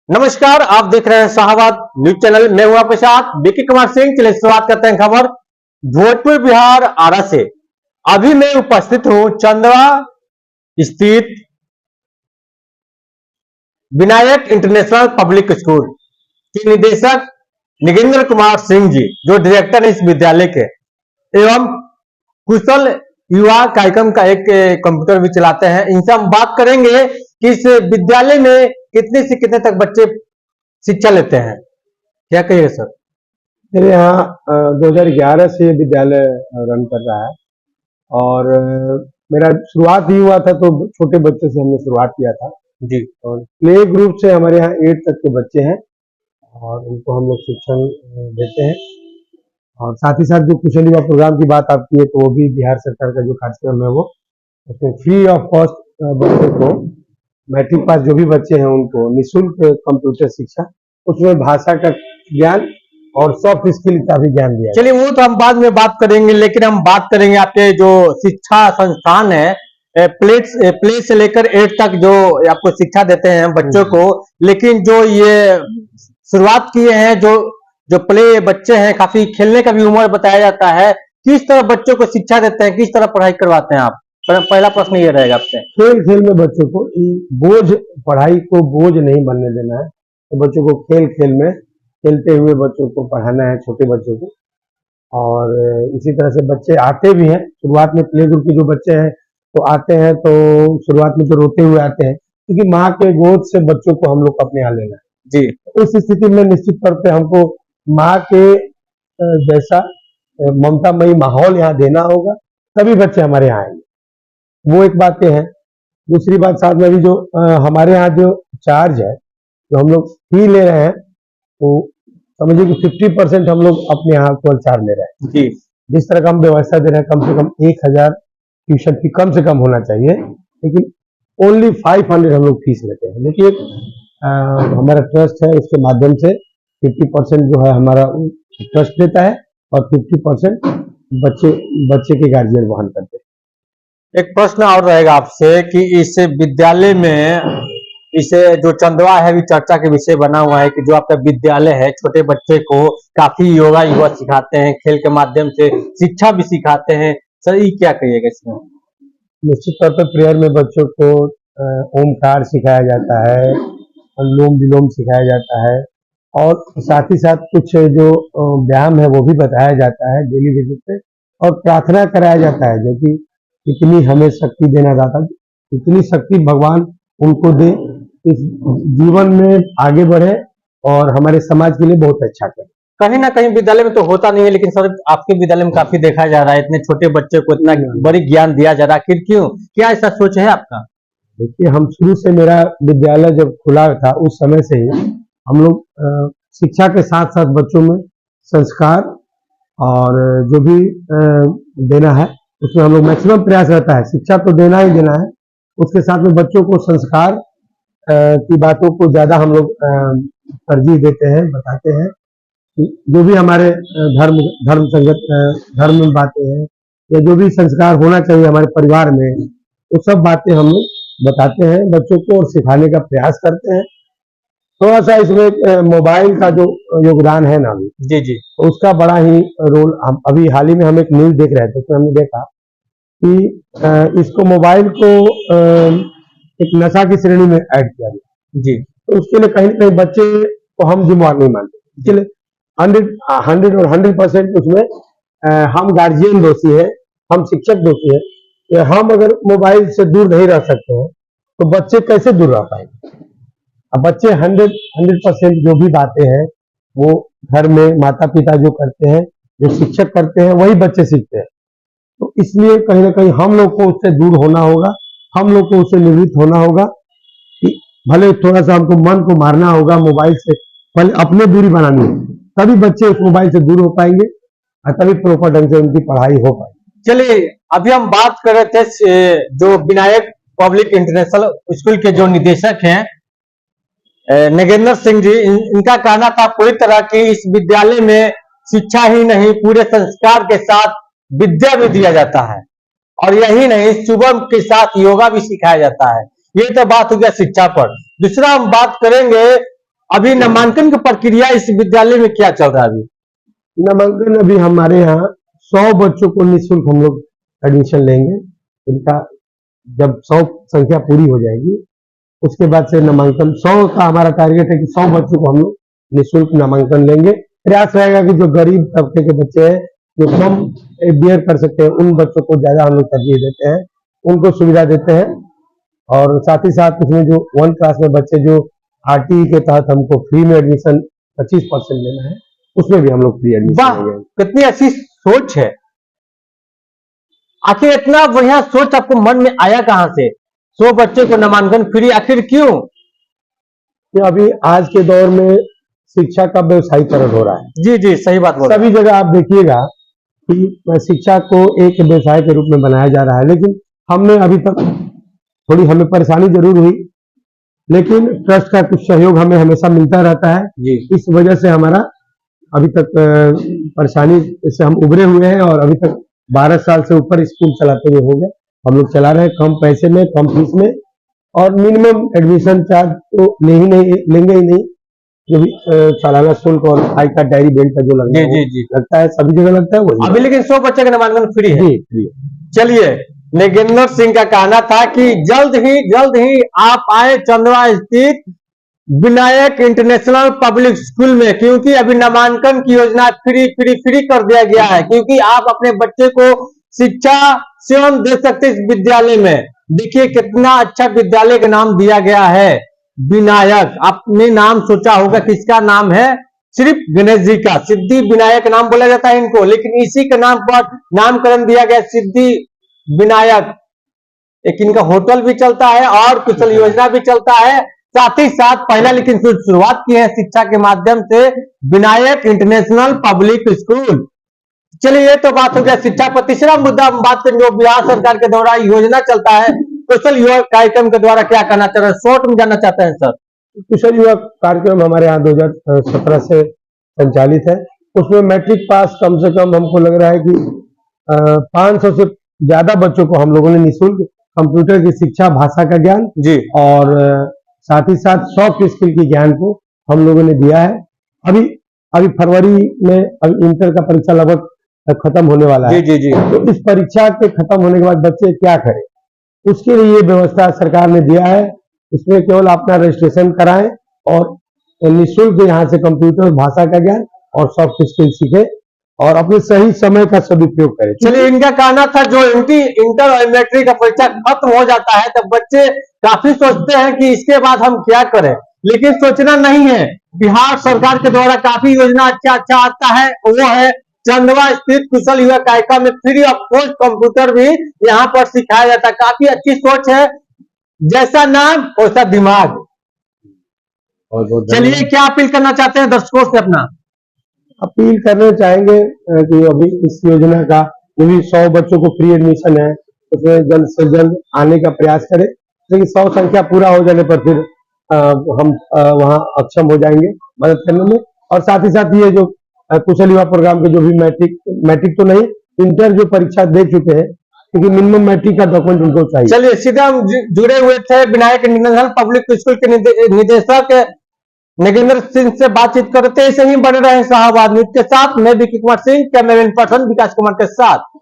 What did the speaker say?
नमस्कार, आप देख रहे हैं शाहबाद न्यूज चैनल। मैं हूं आपके साथ विकी कुमार सिंह। चलिए शुरुआत करते हैं खबर भोजपुर बिहार आरा से। अभी मैं उपस्थित हूं चंदवा स्थित विनायक इंटरनेशनल पब्लिक स्कूल के निदेशक नगेंद्र कुमार सिंह जी, जो डायरेक्टर है इस विद्यालय के, एवं कुशल युवा कार्यक्रम का एक कंप्यूटर भी चलाते हैं। इनसे हम बात करेंगे कि इस विद्यालय में कितने से कितने तक बच्चे शिक्षा लेते हैं। क्या कहिएगा सर? मेरे यहाँ 2011 से विद्यालय रन कर रहा है और मेरा शुरुआत ही हुआ था तो छोटे बच्चे से हमने शुरुआत किया था जी। और प्ले ग्रुप से हमारे यहाँ 8 तक के बच्चे हैं और उनको हम लोग शिक्षण देते हैं। और साथ ही साथ जो कुशल युवा प्रोग्राम की बात आप की है तो वो भी बिहार सरकार का जो कार्यक्रम है वो उसमें फ्री ऑफ कॉस्ट बच्चों को, मैट्रिक पास जो भी बच्चे हैं उनको निःशुल्क कंप्यूटर शिक्षा, उसमें भाषा का ज्ञान और सॉफ्ट स्किल का भी ज्ञान दिया। चलिए वो तो हम बाद में बात करेंगे, लेकिन हम बात करेंगे आपके जो शिक्षा संस्थान है, प्ले से लेकर 8 तक जो आपको शिक्षा देते हैं बच्चों को। लेकिन जो ये शुरुआत किए हैं, जो प्ले बच्चे हैं, काफी खेलने का भी उम्र बताया जाता है। किस तरह बच्चों को शिक्षा देते हैं, किस तरह पढ़ाई करवाते हैं आप? पहला प्रश्न ये रहेगा आपसे। खेल खेल में बच्चों को बोझ, पढ़ाई को बोझ नहीं बनने देना है, तो बच्चों को खेल खेल में खेलते हुए बच्चों को पढ़ाना है, छोटे बच्चों को। और इसी तरह से बच्चे आते भी हैं। शुरुआत में प्ले ग्रुप के जो बच्चे हैं तो आते हैं तो शुरुआत में तो रोते हुए आते हैं, क्योंकि माँ के गोद से बच्चों को हम लोग अपने यहाँ लेना है जी। उस स्थिति में निश्चित तौर पे हमको माँ के जैसा ममतामयी माहौल यहाँ देना होगा, तभी बच्चे हमारे यहाँ आएंगे। वो एक बातें हैं। दूसरी बात साथ में भी जो हमारे यहाँ जो चार्ज है, जो हम लोग फी ले रहे हैं, तो समझिए कि 50% हम लोग अपने यहाँ केवल चार्ज ले रहे हैं जी। जिस तरह का हम व्यवस्था दे रहे हैं, कम से कम 1000 ट्यूशन फी कम से कम होना चाहिए, लेकिन ओनली 500 हम लोग फीस लेते हैं। देखिए हमारा ट्रस्ट है, उसके माध्यम से 50% जो है हमारा ट्रस्ट देता है और 50% बच्चे के गार्जियन वहन करते हैं। एक प्रश्न और रहेगा आपसे कि इस विद्यालय में, इसे जो चंदवा है भी चर्चा के विषय बना हुआ है कि जो आपका विद्यालय है छोटे बच्चे को काफी योगा युवा सिखाते हैं, खेल के माध्यम से शिक्षा भी सिखाते हैं। सर ये क्या कहिएगा इसमें? निश्चित तौर पर प्रेयर में बच्चों को ओमकार सिखाया जाता है, अनुलोम विलोम सिखाया जाता है और साथ ही साथ कुछ जो व्यायाम है वो भी बताया जाता है डेली बेसिस पे, और प्रार्थना कराया जाता है जो कि इतनी हमें शक्ति देना दाता, इतनी शक्ति भगवान उनको दे, इस जीवन में आगे बढ़े और हमारे समाज के लिए बहुत अच्छा करे। कहीं ना कहीं विद्यालय में तो होता नहीं है, लेकिन सर आपके विद्यालय में काफी देखा जा रहा है, इतने छोटे बच्चे को इतना बड़ी ज्ञान दिया जा रहा है। आखिर क्यों, क्या ऐसा सोच है आपका? देखिए हम शुरू से, मेरा विद्यालय जब खुला था उस समय से ही हम लोग शिक्षा के साथ साथ बच्चों में संस्कार और जो भी देना है उसमें हम लोग मैक्सिमम प्रयास रहता है। शिक्षा तो देना ही देना है, उसके साथ में बच्चों को संस्कार की बातों को ज्यादा हम लोग तरजीह देते हैं, बताते हैं कि जो भी हमारे धर्म में बातें हैं या जो भी संस्कार होना चाहिए हमारे परिवार में, वो सब बातें हम लोग बताते हैं बच्चों को और सिखाने का प्रयास करते हैं। थोड़ा सा इसमें मोबाइल का जो योगदान है ना जी जी, तो उसका बड़ा ही रोल, हम अभी हाल ही में हम एक न्यूज देख रहे थे तो हमने देखा कि इसको मोबाइल को एक नशा की श्रेणी में ऐड किया गया जी। तो उसके लिए कहीं ना कहीं बच्चे को हम जिम्मेवार नहीं मानते। इसके लिए 100% उसमें हम गार्जियन दोषी है, हम शिक्षक दोषी है कि हम अगर मोबाइल से दूर नहीं रह सकते हैं तो बच्चे कैसे दूर रह पाएंगे। अब बच्चे 100% जो भी बातें हैं वो घर में माता पिता जो करते हैं, जो शिक्षक करते हैं, वही बच्चे सीखते हैं। तो इसलिए कहीं ना कहीं हम लोग को उससे दूर होना होगा, हम लोग को उससे निवृत्त होना होगा कि भले थोड़ा सा हमको मन को मारना होगा मोबाइल से, पहले अपने दूरी बनानी है, तभी बच्चे उस मोबाइल से दूर हो पाएंगे और तभी प्रॉपर ढंग से उनकी पढ़ाई हो पाएगी। चलिए अभी हम बात कर रहे थे जो विनायक पब्लिक इंटरनेशनल स्कूल के जो निदेशक हैं नगेंद्र सिंह जी, इनका कहना था पूरी तरह की इस विद्यालय में शिक्षा ही नहीं, पूरे संस्कार के साथ विद्या भी दिया जाता है। और यही नहीं, सुबह के साथ योगा भी सिखाया जाता है। ये तो बात हो गया शिक्षा पर। दूसरा हम बात करेंगे अभी नामांकन की प्रक्रिया इस विद्यालय में क्या चल रहा है अभी? नामांकन अभी हमारे यहाँ 100 बच्चों को निःशुल्क हम लोग एडमिशन लेंगे। इनका जब 100 संख्या पूरी हो जाएगी उसके बाद से नामांकन 100 का हमारा टारगेट है कि 100 बच्चों को हम लोग निःशुल्क नामांकन लेंगे। प्रयास रहेगा कि जो गरीब तबके के बच्चे हैं जो कम बेयर कर सकते हैं उन बच्चों को ज्यादा हम लोग तरजीह देते हैं, उनको सुविधा देते हैं। और साथ ही साथ उसमें जो 1 क्लास में बच्चे जो आरटीई के तहत हमको फ्री में एडमिशन 25% लेना है उसमें भी हम लोग फ्री एडमिशन वाह, लेंगे। कितनी अच्छी सोच है। आखिर इतना बढ़िया सोच आपको मन में आया कहां से? 100 बच्चे को नामांकन फ्री, आखिर क्यों? कि अभी आज के दौर में शिक्षा का व्यवसायीकरण हो रहा है। जी जी, सही बात बोल रहे सभी जगह आप देखिएगा कि शिक्षा को एक व्यवसाय के रूप में बनाया जा रहा है, लेकिन हमने अभी तक थोड़ी हमें परेशानी जरूर हुई, लेकिन ट्रस्ट का कुछ सहयोग हमें हमेशा मिलता रहता है। जी। इस वजह से हमारा अभी तक परेशानी से हम उभरे हुए हैं और अभी तक 12 साल से ऊपर स्कूल चलाते हुए हो गए। हम लोग चला रहे हैं कम पैसे में, कम फीस में, और मिनिमम एडमिशन चार्ज तो लेंगे ही नहीं। जो भी सालाना शुल्क और आई कार्ड डायरी बेल्ट का जो लगता है जी। लगता है, सभी जगह लगता है वही। अभी लेकिन 100 बच्चे का नामांकन फ्री है। जी। चलिए, नगेंद्र सिंह का कहना था कि जल्द ही आप आए चंदवा स्थित विनायक इंटरनेशनल पब्लिक स्कूल में, क्योंकि अभी नामांकन की योजना फ्री कर दिया गया है, क्योंकि आप अपने बच्चे को शिक्षा स्वयं दे सकते इस विद्यालय में। देखिए कितना अच्छा विद्यालय का नाम दिया गया है, विनायक। आपने नाम सोचा होगा किसका नाम है? सिर्फ गणेश जी का, सिद्धि विनायक नाम बोला जाता है इनको, लेकिन इसी के नाम पर नामकरण दिया गया, सिद्धि विनायक। एक इनका होटल भी चलता है और कुशल योजना भी चलता है। साथ ही साथ पहला लेकिन शुरुआत की है शिक्षा के माध्यम से विनायक इंटरनेशनल पब्लिक स्कूल। चलिए, ये तो बात हो गया शिक्षा पर। तीसरा मुद्दा हम बात करेंगे, जो बिहार सरकार के द्वारा योजना चलता है कुशल युवा कार्यक्रम के द्वारा, क्या कहना चाह रहे हैं? शॉर्ट में जानना चाहते हैं सर। कुशल युवा कार्यक्रम हमारे यहाँ 2017 से संचालित है। उसमें मैट्रिक पास कम से कम हमको लग रहा है कि 500 से ज्यादा बच्चों को हम लोगों ने निःशुल्क कंप्यूटर की शिक्षा, भाषा का ज्ञान जी, और साथ ही साथ सॉफ्ट स्किल की ज्ञान को हम लोगों ने दिया है। अभी फरवरी में अभी इंटर का परीक्षा लगभग खत्म होने वाला है। जी। तो इस परीक्षा के खत्म होने के बाद बच्चे क्या करें, उसके लिए ये व्यवस्था सरकार ने दिया है। इसमें केवल अपना रजिस्ट्रेशन कराएं और निःशुल्क यहाँ से कंप्यूटर, भाषा का ज्ञान और सॉफ्ट स्किल सीखे और अपने सही समय का सदुपयोग करें। चलिए, इनका कहना था जो इंटर और मैट्रिक का परीक्षा खत्म हो जाता है तब बच्चे काफी सोचते हैं कि इसके बाद हम क्या करें, लेकिन सोचना नहीं है। बिहार सरकार के द्वारा काफी योजना अच्छा आता है, वो है चंदवा स्थित कुशल युवा कार्यक्रम में फ्री ऑफ कॉस्ट कंप्यूटर भी यहाँ पर सिखाया जाता है। काफी अच्छी सोच है, जैसा नाम वैसा दिमाग। चलिए, क्या अपील करना चाहते हैं दर्शकों से? अपना अपील करना चाहेंगे कि अभी इस योजना का जो भी 100 बच्चों को फ्री एडमिशन है उसमें जल्द से जल्द आने का प्रयास करें, लेकिन 100 संख्या पूरा हो जाने पर फिर हम वहाँ अक्षम हो जाएंगे मदद करने में। और साथ ही साथ ये जो कुशल युवा प्रोग्राम के जो भी मैट्रिक तो नहीं, इंटर जो परीक्षा दे चुके हैं, क्योंकि मिनिमम मैट्रिक का डॉक्यूमेंट उनको चाहिए। चलिए, सीधे हम जुड़े हुए थे विनायक इंटरनेशनल पब्लिक स्कूल के निदेशक नगेंद्र सिंह से बातचीत करते, ऐसे ही बने रहे शाहबाद न्यूज के साथ। मैं विकी कुमार सिंह, कैमरामैन पर्सन विकास कुमार के साथ।